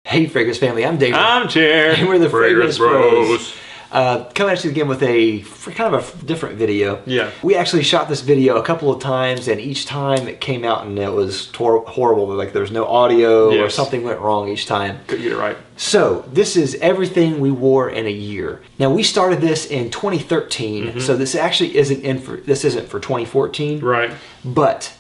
Hey, Fragrance Family, I'm David. I'm Chair. And we're the Fragrance Bros. Bros. Coming at you again with a kind of a different video. Yeah. We actually shot this video a couple of times, and each time it came out and it was horrible. Like there was no audio or something went wrong each time. Couldn't get it right. So this is everything we wore in a year. Now we started this in 2013, so this actually isn't for 2014. Right. But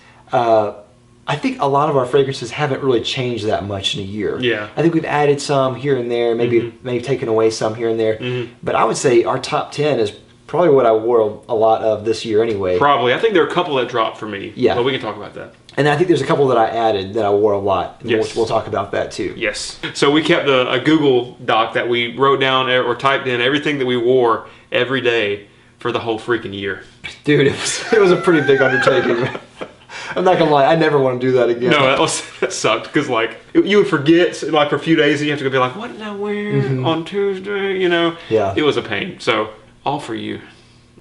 I think a lot of our fragrances haven't really changed that much in a year. Yeah. I think we've added some here and there, maybe taken away some here and there. But I would say our top 10 is probably what I wore a lot of this year anyway. Probably. I think there are a couple that dropped for me. Yeah. But we can talk about that. And I think there's a couple that I added that I wore a lot. And Yes. we'll talk about that too. Yes. So we kept a Google Doc that we wrote down or typed in everything that we wore every day for the whole freaking year. Dude, it was a pretty big undertaking. I'm not gonna lie, I never want to do that again. No, that sucked because like you would forget like for a few days and you have to go be like, what did I wear on Tuesday? You know? Yeah. It was a pain. So all for you.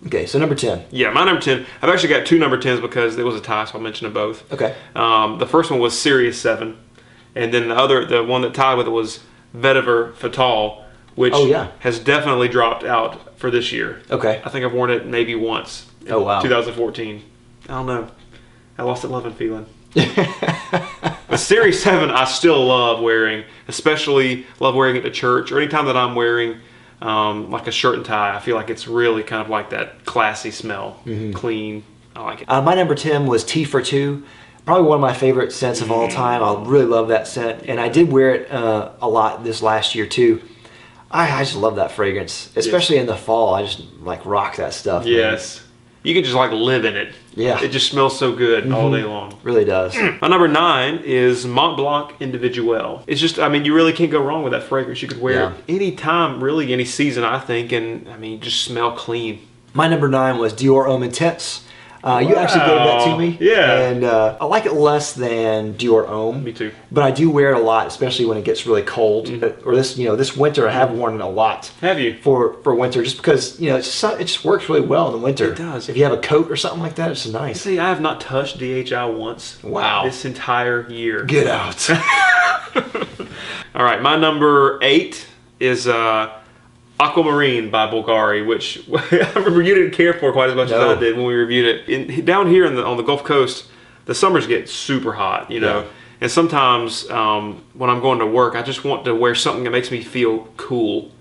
Okay, so number 10. Yeah, my number 10. I've actually got two number 10s because it was a tie, so I'll mention them both. Okay. The first one was Sirius 7, and then the one that tied with it was Vetiver Fatal, which has definitely dropped out for this year. Okay. I think I've worn it maybe once. In 2014. I don't know. I lost that love and feeling. But Series 7 I still love wearing, especially love wearing it to church or anytime that I'm wearing like a shirt and tie. I feel like it's really kind of like that classy smell, clean. I like it. My number 10 was Tea for Two. Probably one of my favorite scents of all time. I really love that scent. And I did wear it a lot this last year too. I just love that fragrance, especially in the fall. I just like rock that stuff. Yes. Man. You can just like live in it. Yeah. It just smells so good all day long. Really does. My number 9 is Mont Blanc Individuel. It's just, I mean, you really can't go wrong with that fragrance. You could wear it any time, really, any season, I think. And I mean, just smell clean. My number 9 was Dior Homme Intense. You actually gave that to me. Yeah. And I like it less than Dior Homme. Me too. But I do wear it a lot, especially when it gets really cold. Or this winter I have worn it a lot. Have you? For winter, just because it just works really well in the winter. It does. If you have a coat or something like that, it's just nice. See, I have not touched DHI once. Wow. This entire year. Get out. All right, my number 8 is Aquamarine by Bulgari, which I remember you didn't care for quite as much as I did when we reviewed it. Down here on the Gulf Coast, the summers get super hot, you know. And sometimes when I'm going to work, I just want to wear something that makes me feel cool.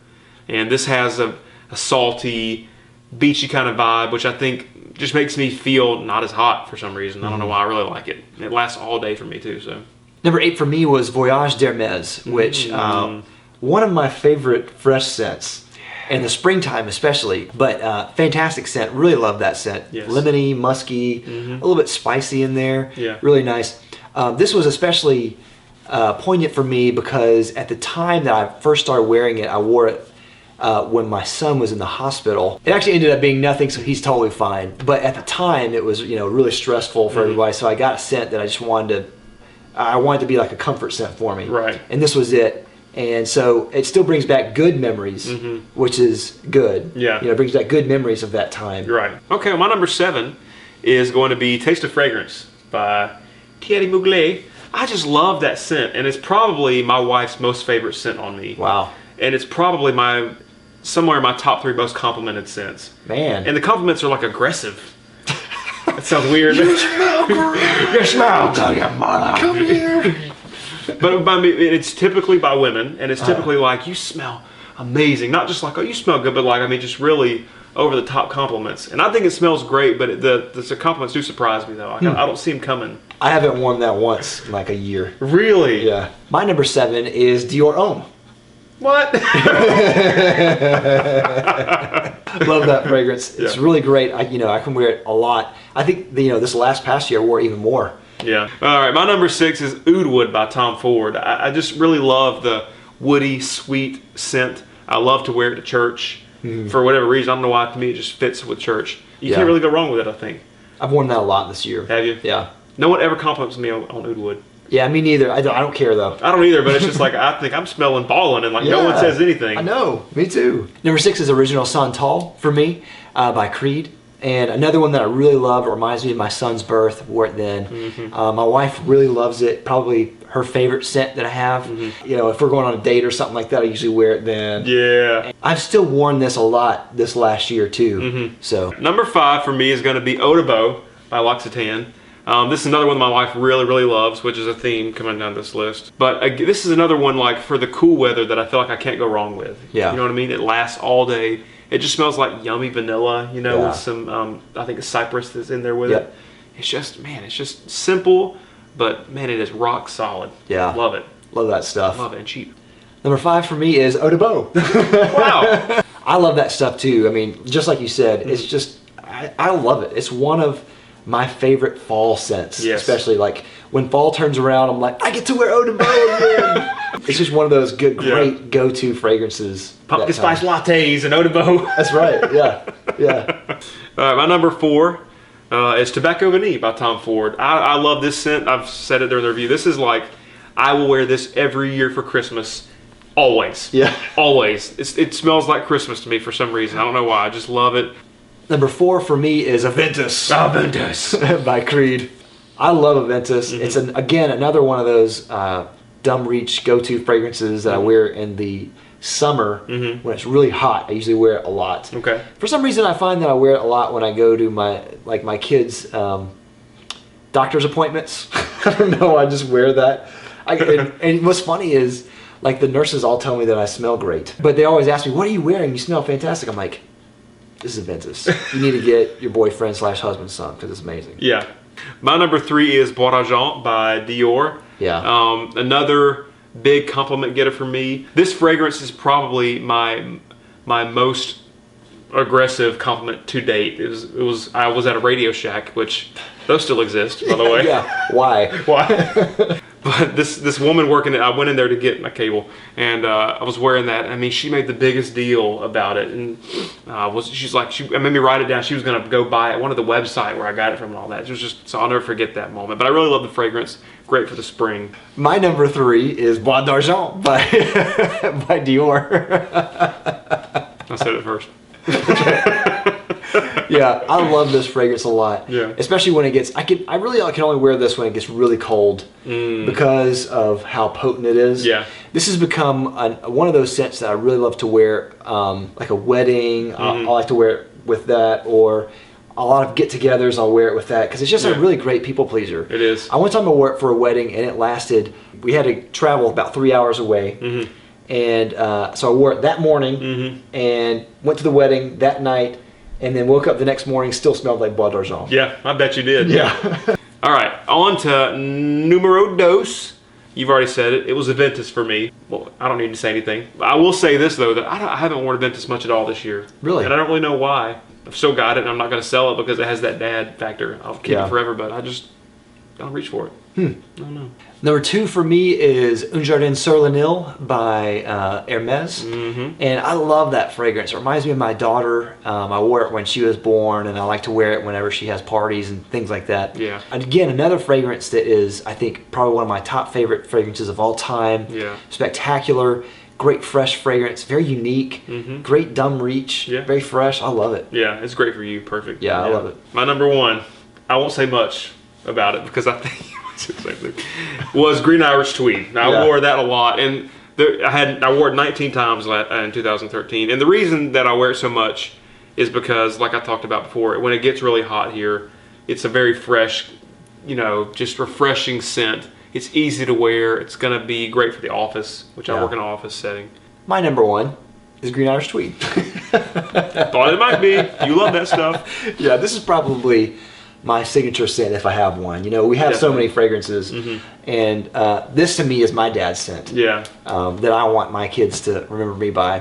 And this has a salty, beachy kind of vibe, which I think just makes me feel not as hot for some reason. I don't know why. I really like it. It lasts all day for me too. So number 8 for me was Voyage d'Hermès, which one of my favorite fresh scents. In the springtime especially, but fantastic scent. Really love that scent. Yes. Lemony, musky, a little bit spicy in there. Yeah. Really nice. This was especially poignant for me because at the time that I first started wearing it, I wore it when my son was in the hospital. It actually ended up being nothing, so he's totally fine. But at the time, it was really stressful for everybody. So I got a scent that I just wanted to be like a comfort scent for me. Right. And this was it. And so it still brings back good memories, which is good. Yeah. It brings back good memories of that time. Right. Okay, well, my number 7 is going to be Taste of Fragrance by Thierry Mugler. I just love that scent, and it's probably my wife's most favorite scent on me. Wow. And it's probably somewhere in my top 3 most complimented scents. Man. And the compliments are like aggressive. That sounds weird. You smell great. You smell good, your mother. Come here. But it's typically by women, and it's typically like, you smell amazing. Not just like, oh, you smell good, but like, I mean, just really over the top compliments. And I think it smells great, but the compliments do surprise me though. I don't see them coming. I haven't worn that once in like a year. Really? Yeah. My number 7 is Dior Homme. What? Love that fragrance. It's really great. I can wear it a lot. I think this past year I wore it even more. Yeah. All right. My number 6 is Oud Wood by Tom Ford. I just really love the woody, sweet scent. I love to wear it to church for whatever reason. I don't know why. To me, it just fits with church. You can't really go wrong with it, I think. I've worn that a lot this year. Have you? Yeah. No one ever compliments me on Oud Wood. Yeah, me neither. I don't care though. I don't either, but it's just like I think I'm smelling ballin' and like no one says anything. I know. Me too. Number 6 is Original Santal for me by Creed. And another one that I really love, it reminds me of my son's birth, wore it then. My wife really loves it, probably her favorite scent that I have. You know, if we're going on a date or something like that, I usually wear it then. Yeah. I've still worn this a lot this last year too. So Number 5 for me is going to be Eau de Beau by L'Occitane. This is another one my wife really, really loves, which is a theme coming down this list. But this is another one like for the cool weather that I feel like I can't go wrong with. Yeah. You know what I mean? It lasts all day. It just smells like yummy vanilla, you know, Yeah. with some, I think it's cypress that's in there with Yep. it. It's just, man, it's just simple, but man, it is rock solid. Yeah. Love it. love that stuff. Love it, and cheap. Number 5 for me is Eau de Beau. Wow. I love that stuff too. I mean, just like you said, it's just, I love it. It's one of my favorite fall scents. Yes. Especially like when fall turns around, I'm like, I get to wear Eau de Beau again. It's just one of those great go-to fragrances. Pumpkin spice lattes and Eau de Beau. That's right, yeah, yeah. All right, my number 4 is Tobacco Vanille by Tom Ford. I love this scent. I've said it during the review. This is like, I will wear this every year for Christmas. Always. Yeah. Always. It smells like Christmas to me for some reason. I don't know why. I just love it. Number 4 for me is Aventus. Aventus. By Creed. I love Aventus. It's again another one of those dumb reach go-to fragrances that I wear in the summer when it's really hot. I usually wear it a lot. Okay. For some reason, I find that I wear it a lot when I go to my kids' doctor's appointments. I don't know. I just wear that. And what's funny is, like, the nurses all tell me that I smell great, but they always ask me, "What are you wearing? You smell fantastic." I'm like, "This is Aventus. You need to get your boyfriend/husband some because it's amazing." Yeah. My number 3 is Bois d'Argent by Dior. Yeah. Another big compliment getter for me. This fragrance is probably my most aggressive compliment to date. I was at a Radio Shack, which those still exist, by the way. Yeah. Why? Why? But this woman working it, I went in there to get my cable, and I was wearing that. I mean, she made the biggest deal about it, and she's like, she made me write it down. She was gonna go buy it, one of the website where I got it from, and all that. It was just, so I'll never forget that moment. But I really love the fragrance. Great for the spring. My number 3 is Bois d'Argent by by Dior. I said it first. Yeah, I love this fragrance a lot. Yeah. Especially when it gets, I can only wear this when it gets really cold because of how potent it is. Yeah. This has become one of those scents that I really love to wear, like a wedding. I like to wear it with that, or a lot of get-togethers. I'll wear it with that because it's just a really great people pleaser. It is. I one time I wore it for a wedding and it lasted. We had to travel about 3 hours away, and so I wore it that morning and went to the wedding that night. And then woke up the next morning, still smelled like Bois d'Argent. Yeah, I bet you did. Yeah. All right, on to numero dos. You've already said it. It was Aventus for me. Well, I don't need to say anything. I will say this, though, that I haven't worn Aventus much at all this year. Really? And I don't really know why. I've still got it, and I'm not going to sell it because it has that dad factor. I'll keep it forever, but I just don't reach for it. I don't know. Number 2 for me is Un Jardin sur le Nil by Hermes. And I love that fragrance. It reminds me of my daughter. I wore it when she was born, and I like to wear it whenever she has parties and things like that. Yeah. And again, another fragrance that is, I think, probably one of my top favorite fragrances of all time. Yeah. Spectacular, great fresh fragrance, very unique, great dumb reach, very fresh. I love it. Yeah, it's great for you. Perfect. Yeah, I love it. My number 1, I won't say much about it because I think was Green Irish Tweed. Now, I wore that a lot, and I wore it 19 times in 2013. And the reason that I wear it so much is because, like I talked about before, when it gets really hot here, it's a very fresh, just refreshing scent. It's easy to wear. It's going to be great for the office, which I work in an office setting. My number 1 is Green Irish Tweed. Thought it might be. You love that stuff. Yeah, this is probably my signature scent if I have one. We have so many fragrances, and this to me is my dad's scent. Yeah. That I want my kids to remember me by,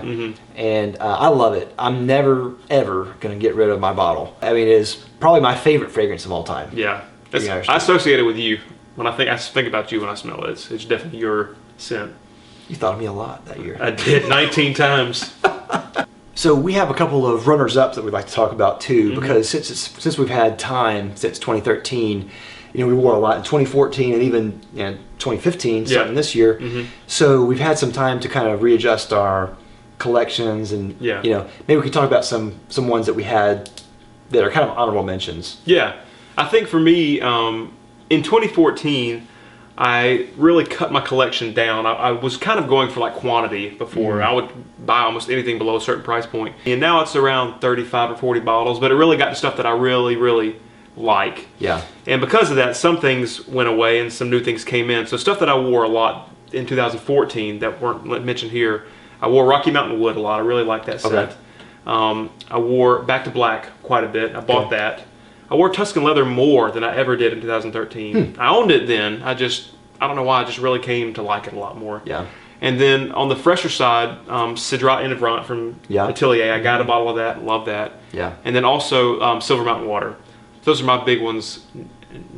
and I love it. I'm never ever gonna get rid of my bottle. I mean, it is probably my favorite fragrance of all time. Yeah. I associate it with you. When I think about you when I smell it. It's definitely your scent. You thought of me a lot that year. I did 19 times. So we have a couple of runners-ups that we'd like to talk about too, because since we've had time since 2013, we wore a lot in 2014 and even 2015, starting this year. So we've had some time to kind of readjust our collections, and maybe we can talk about some ones that we had that are kind of honorable mentions. Yeah, I think for me, in 2014, I really cut my collection down. I was kind of going for like quantity before. I would buy almost anything below a certain price point. And now it's around 35 or 40 bottles, but it really got to stuff that I really, really like. Yeah. And because of that, some things went away and some new things came in. So stuff that I wore a lot in 2014 that weren't mentioned here, I wore Rocky Mountain Wood a lot. I really like that scent. Okay. I wore Back to Black quite a bit. I bought that. I wore Tuscan Leather more than I ever did in 2013. I owned it then. I don't know why, I just really came to like it a lot more. Yeah. And then on the fresher side, Cedrat Innovant from Atelier. I got a bottle of that, love that. Yeah. And then also Silver Mountain Water. Those are my big ones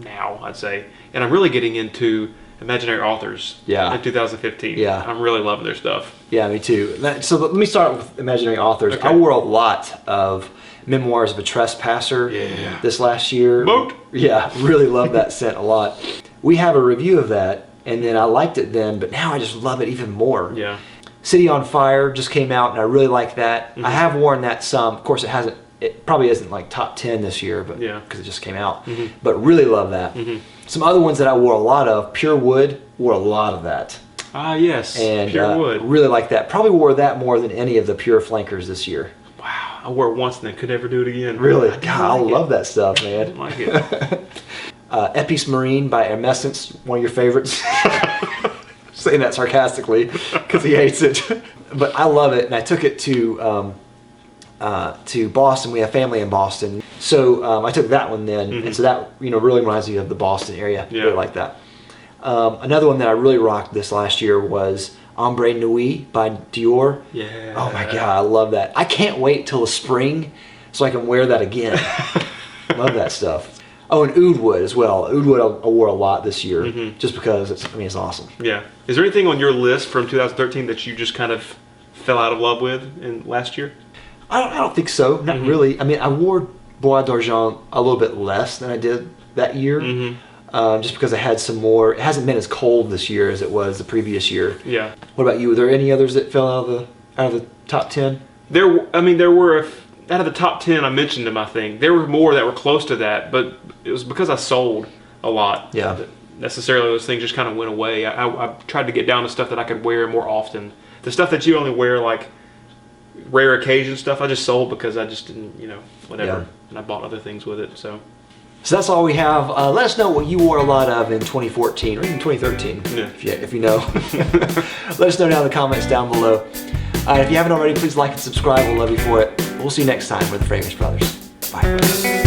now, I'd say. And I'm really getting into Imaginary Authors in 2015. Yeah. I'm really loving their stuff. Yeah, me too. So let me start with Imaginary Authors. Okay. I wore a lot of Memoirs of a Trespasser this last year. Boat. Yeah, really love that scent a lot. We have a review of that, and then I liked it then, but now I just love it even more. Yeah. City on Fire just came out, and I really like that. I have worn that some. Of course, it probably isn't like top 10 this year, but because it just came out. But really love that. Some other ones that I wore a lot of, Pure Wood, wore a lot of that. Ah, yes. And Pure Wood. really like that. Probably wore that more than any of the Pure Flankers this year. Wow. I wore it once and then could never do it again. Really? God, I love that stuff, man. I didn't like it. Epis Marine by Hermescence, one of your favorites. Saying that sarcastically because he hates it. But I love it, and I took it to Boston. We have family in Boston. So I took that one then, and so that really reminds me of the Boston area. Yeah. Really like that. Another one that I really rocked this last year was Ombre Nuit by Dior. Yeah. Oh my God, I love that. I can't wait till the spring so I can wear that again. Love that stuff. Oh, and Oud Wood as well. Oud Wood I wore a lot this year just because it's awesome. Yeah. Is there anything on your list from 2013 that you just kind of fell out of love with in last year? I don't think so. Not really. I mean, I wore Bois d'Argent a little bit less than I did that year. Just because I had some more. It hasn't been as cold this year as it was the previous year. Yeah. What about you? Were there any others that fell out of the top 10? There were out of the top 10 I mentioned them. I think there were more that were close to that, but it was because I sold a lot. Yeah. That necessarily, those things just kind of went away. I tried to get down to stuff that I could wear more often. The stuff that you only wear like rare occasion stuff, I just sold because I just didn't, whatever. Yeah. And I bought other things with it. So that's all we have. Let us know what you wore a lot of in 2014 or even 2013, if you know. Let us know down in the comments down below. If you haven't already, please like and subscribe. We'll love you for it. We'll see you next time. We're the Fragrance Brothers. Bye.